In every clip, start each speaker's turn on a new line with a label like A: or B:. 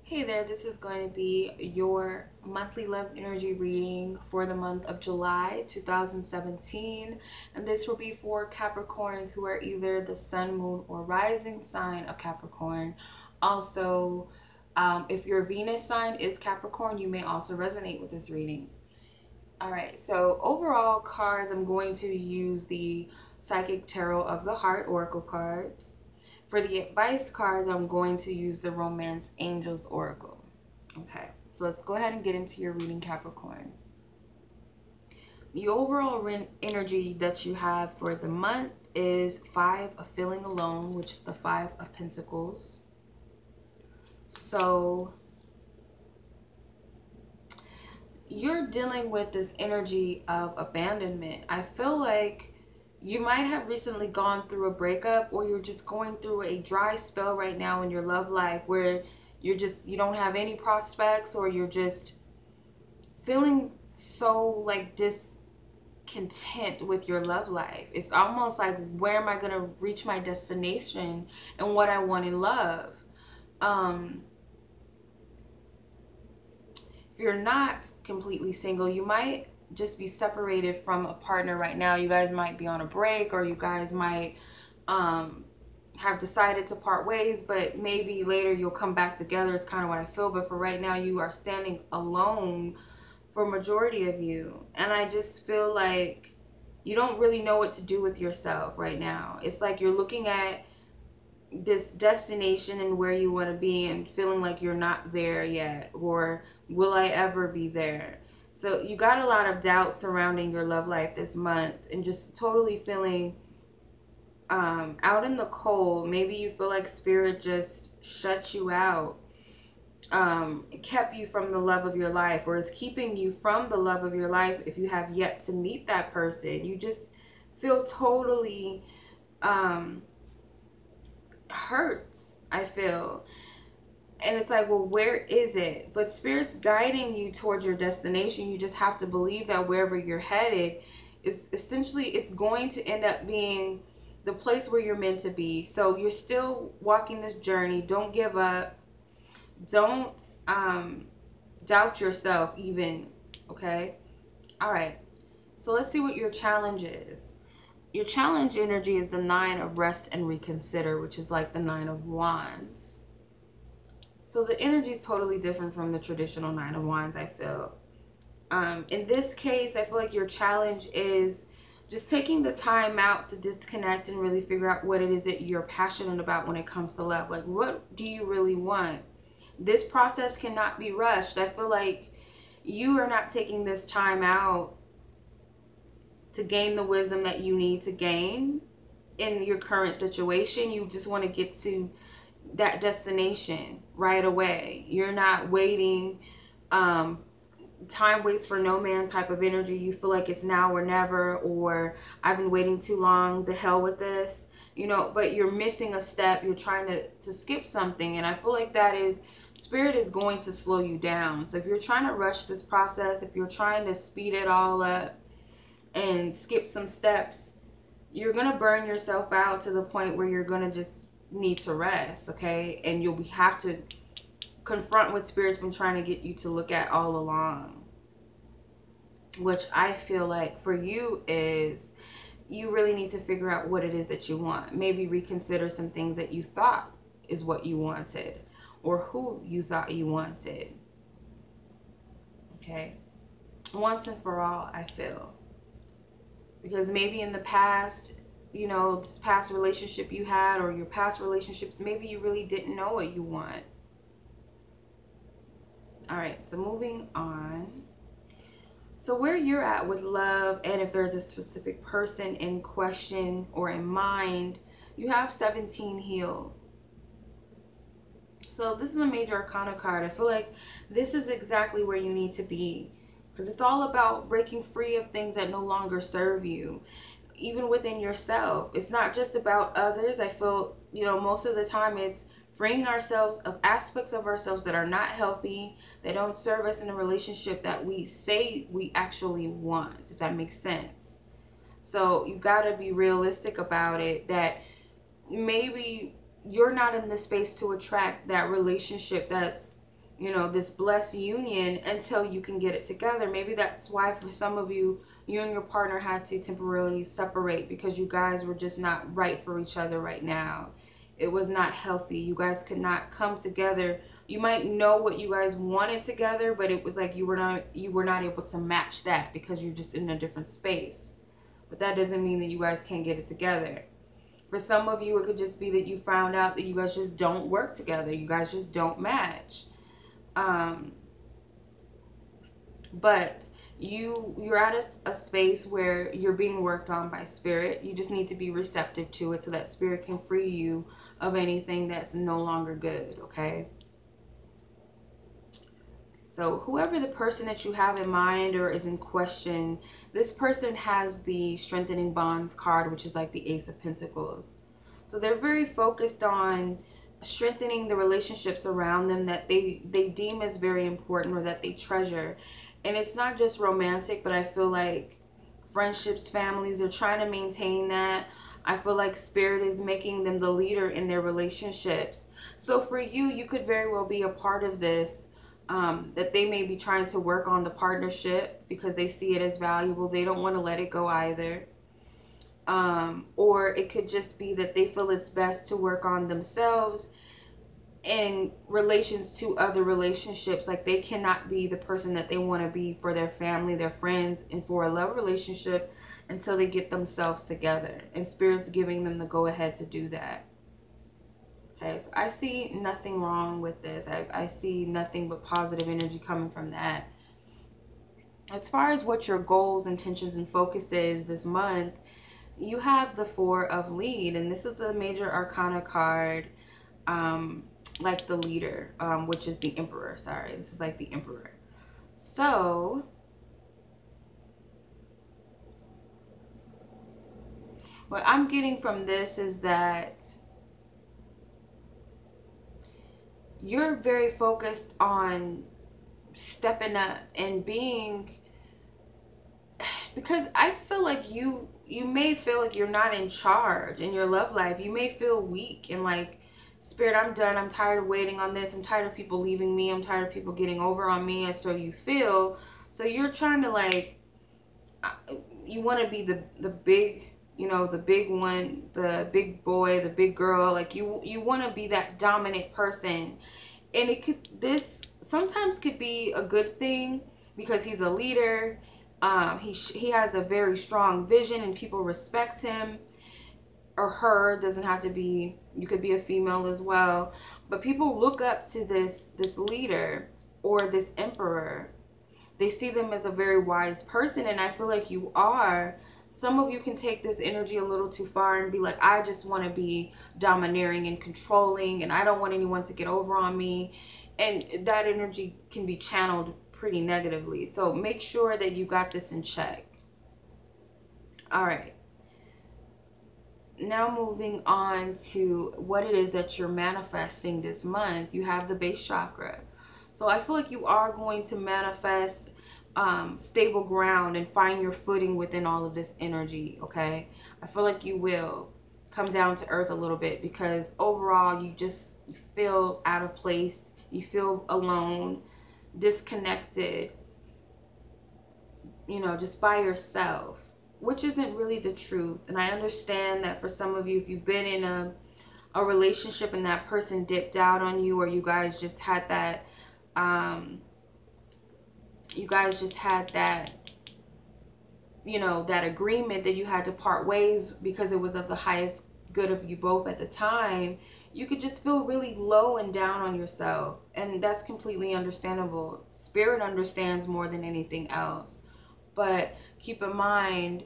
A: Hey there, this is going to be your monthly love energy reading for the month of July 2017. And this will be for Capricorns who are either the sun, moon, or rising sign of Capricorn. Also, if your Venus sign is Capricorn, you may also resonate with this reading. All right, so overall cards, I'm going to use the Psychic Tarot of the Heart Oracle cards. For the advice cards, I'm going to use the Romance Angels Oracle. Okay, so let's go ahead and get into your reading, Capricorn. The overall energy that you have for the month is 5 of Feeling Alone, which is the 5 of Pentacles. So you're dealing with this energy of abandonment. I feel like you might have recently gone through a breakup, or you're just going through a dry spell right now in your love life where you don't have any prospects, or you're just feeling so like discontent with your love life. It's almost like, where am I going to reach my destination and what I want in love? If you're not completely single, you might just be separated from a partner right now. You guys might be on a break, or you guys might have decided to part ways, but maybe later you'll come back together. It's kind of what I feel. But for right now, you are standing alone for majority of you. And I just feel like you don't really know what to do with yourself right now. It's like you're looking at this destination and where you want to be and feeling like you're not there yet, or will I ever be there? So you got a lot of doubt surrounding your love life this month, and just totally feeling out in the cold. Maybe you feel like spirit just shut you out, kept you from the love of your life, or is keeping you from the love of your life if you have yet to meet that person. You just feel totally hurt, I feel. And it's like, well, where is it? But Spirit's guiding you towards your destination. You just have to believe that wherever you're headed is essentially, it's going to end up being the place where you're meant to be. So you're still walking this journey. Don't give up. Don't doubt yourself even. Okay? All right. So let's see what your challenge is. Your challenge energy is the 9 of Rest and Reconsider, which is like the 9 of Wands. So the energy is totally different from the traditional 9 of Wands, I feel. In this case, I feel like your challenge is just taking the time out to disconnect and really figure out what it is that you're passionate about when it comes to love. Like, what do you really want? This process cannot be rushed. I feel like you are not taking this time out to gain the wisdom that you need to gain in your current situation. You just want to get to that destination right away. You're not waiting. Time waits for no man type of energy. You feel like it's now or never, or I've been waiting too long, the hell with this, you know. But you're missing a step. You're trying to skip something, and I feel like that is, Spirit is going to slow you down. So if you're trying to rush this process, if you're trying to speed it all up and skip some steps, you're gonna burn yourself out to the point where you're gonna just need to rest. Okay? And you'll have to confront what Spirit's been trying to get you to look at all along, which I feel like for you is, you really need to figure out what it is that you want. Maybe reconsider some things that you thought is what you wanted, or who you thought you wanted. Okay? Once and for all, I feel. Because maybe in the past, you know, this past relationship you had, or your past relationships, maybe you really didn't know what you want. All right, so moving on. So where you're at with love, and if there's a specific person in question or in mind, you have 17 healed. So this is a major arcana card. I feel like this is exactly where you need to be, because it's all about breaking free of things that no longer serve you, even within yourself. It's not just about others. I feel, you know, most of the time it's freeing ourselves of aspects of ourselves that are not healthy, that don't serve us in a relationship that we say we actually want, if that makes sense. So you got to be realistic about it, that maybe you're not in the space to attract that relationship that's you know, this blessed union until you can get it together. Maybe that's why for some of you, you and your partner had to temporarily separate because you guys were just not right for each other right now. It was not healthy. You guys could not come together. You might know what you guys wanted together, but it was like you were not able to match that because you're just in a different space. But that doesn't mean that you guys can't get it together. For some of you, it could just be that you found out that you guys just don't work together. You guys just don't match. But you're at a space where you're being worked on by spirit. You just need to be receptive to it so that spirit can free you of anything that's no longer good, okay? So whoever the person that you have in mind or is in question, this person has the strengthening bonds card, which is like the Ace of Pentacles. So they're very focused on strengthening the relationships around them that they deem as very important or that they treasure. And it's not just romantic, but I feel like friendships, families, are trying to maintain that. I feel like spirit is making them the leader in their relationships. So for you, you could very well be a part of this, that they may be trying to work on the partnership because they see it as valuable. They don't want to let it go either. Or it could just be that they feel it's best to work on themselves in relations to other relationships. Like they cannot be the person that they want to be for their family, their friends, and for a love relationship until they get themselves together. And Spirit's giving them the go ahead to do that. Okay, so I see nothing wrong with this. I see nothing but positive energy coming from that. As far as what your goals, intentions, and focus is this month, you have the Four of Lead, and this is a major arcana card, like the leader, which is the Emperor. Sorry, this is like the Emperor. So what I'm getting from this is that you're very focused on stepping up and being, because I feel like you may feel like you're not in charge in your love life. You may feel weak and like, Spirit, I'm done. I'm tired of waiting on this. I'm tired of people leaving me. I'm tired of people getting over on me. And so you feel, so you're trying to like, you want to be the big, you know, the big one, the big boy, the big girl. Like you want to be that dominant person. And it could, this sometimes could be a good thing because he's a leader. He has a very strong vision and people respect him or her. Doesn't have to be, you could be a female as well, but people look up to this leader or this emperor. They see them as a very wise person, and I feel like you are. Some of you can take this energy a little too far and be like, I just want to be domineering and controlling, and I don't want anyone to get over on me. And that energy can be channeled pretty negatively. So make sure that you got this in check. All right. Now moving on to what it is that you're manifesting this month. You have the base chakra. So I feel like you are going to manifest stable ground and find your footing within all of this energy, okay? I feel like you will come down to earth a little bit because overall you feel out of place. You feel alone, disconnected, you know, just by yourself, which isn't really the truth. And I understand that for some of you, if you've been in a relationship and that person dipped out on you, or you guys just had that, you know, that agreement that you had to part ways because it was of the highest good of you both at the time, you could just feel really low and down on yourself. And that's completely understandable. Spirit understands more than anything else. But keep in mind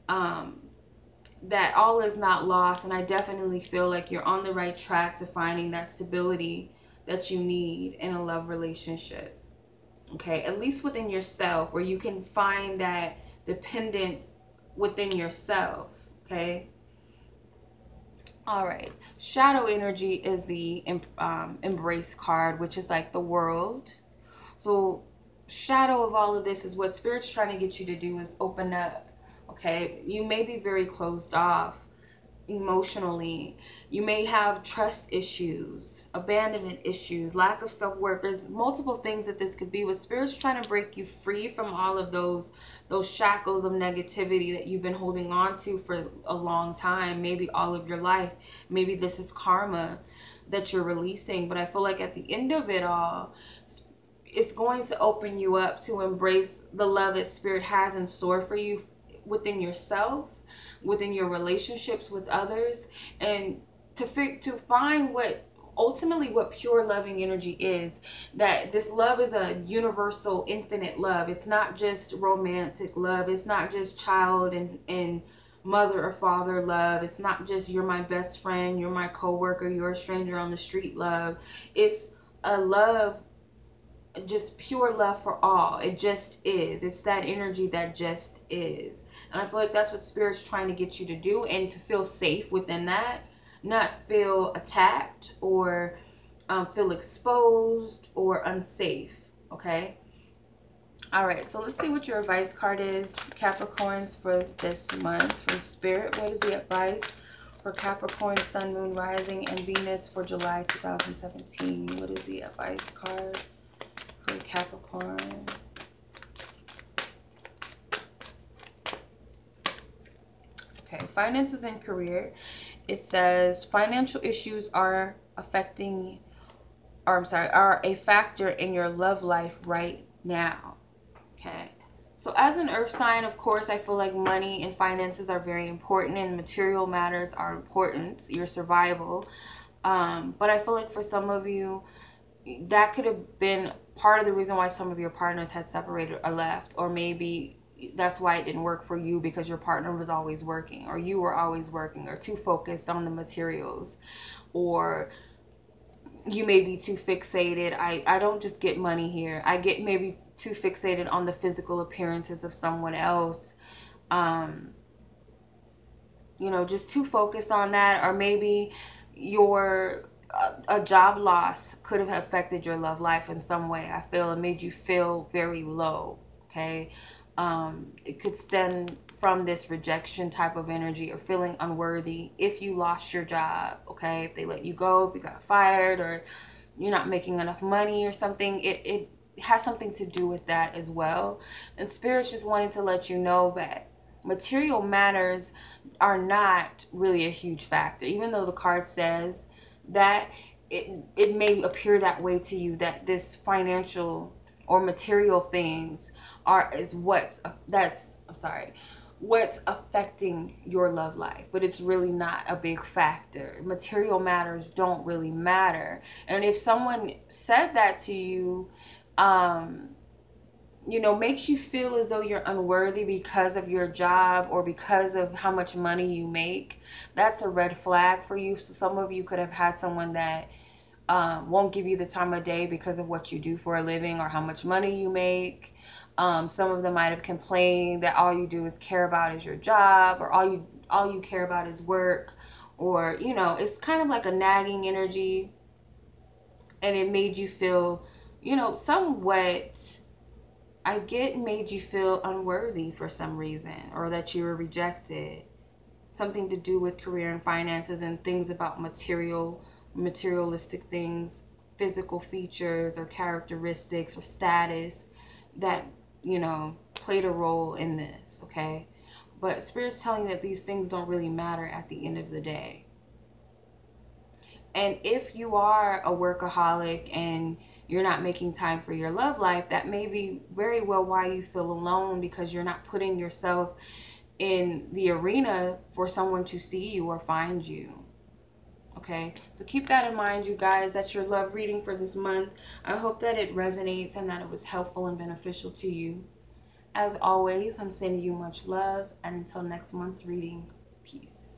A: that all is not lost. And I definitely feel like you're on the right track to finding that stability that you need in a love relationship. Okay, at least within yourself, where you can find that dependence within yourself. Okay. All right. Shadow energy is the embrace card, which is like the world. So shadow of all of this is what Spirit's trying to get you to do is open up. Okay. You may be very closed off emotionally. You may have trust issues, abandonment issues, lack of self-worth. There's multiple things that this could be, but Spirit's trying to break you free from all of those shackles of negativity that you've been holding on to for a long time, maybe all of your life. Maybe this is karma that you're releasing, but I feel like at the end of it all, it's going to open you up to embrace the love that Spirit has in store for you within yourself, within your relationships with others, and to find what ultimately what pure loving energy is. That this love is a universal, infinite love. It's not just romantic love. It's not just child and mother or father love. It's not just you're my best friend, you're my coworker, you're a stranger on the street love. It's a love, just pure love for all. It just is. It's that energy that just is. And I feel like that's what Spirit's trying to get you to do, and to feel safe within that, not feel attacked or feel exposed or unsafe. Okay. All right, so let's see what your advice card is, Capricorns, for this month from Spirit. What is the advice for Capricorn, Sun, Moon, Rising, and Venus for July 2017? What is the advice card for Capricorn? Okay, finances and career. It says financial issues are are a factor in your love life right now. Okay, so as an earth sign, of course, I feel like money and finances are very important, and material matters are important, your survival. But I feel like for some of you, that could have been part of the reason why some of your partners had separated or left, or maybe that's why it didn't work for you, because your partner was always working, or you were always working, or too focused on the materials, or you may be too fixated. I don't just get money here. I get maybe too fixated on the physical appearances of someone else. You know, just too focused on that. Or maybe your a job loss could have affected your love life in some way. I feel it made you feel very low. Okay. It could stem from this rejection type of energy, or feeling unworthy if you lost your job. Okay, if they let you go, if you got fired, or you're not making enough money or something, it has something to do with that as well. And Spirit's just wanted to let you know that material matters are not really a huge factor, even though the card says that it may appear that way to you, that this financial or material things what's affecting your love life, but it's really not a big factor. Material matters don't really matter. And if someone said that to you, you know, makes you feel as though you're unworthy because of your job or because of how much money you make, that's a red flag for you. So some of you could have had someone that won't give you the time of day because of what you do for a living or how much money you make. Some of them might have complained that all you do is care about is your job, or all you care about is work, or, you know, it's kind of like a nagging energy, and it made you feel, you know, somewhat, made you feel unworthy for some reason, or that you were rejected. Something to do with career and finances and things about materialistic things, physical features or characteristics or status that, you know, played a role in this. Okay, but Spirit's telling you that these things don't really matter at the end of the day. And if you are a workaholic and you're not making time for your love life, that may be very well why you feel alone, because you're not putting yourself in the arena for someone to see you or find you. Okay, so keep that in mind, you guys. That's your love reading for this month. I hope that it resonates and that it was helpful and beneficial to you. As always, I'm sending you much love, and until next month's reading, peace.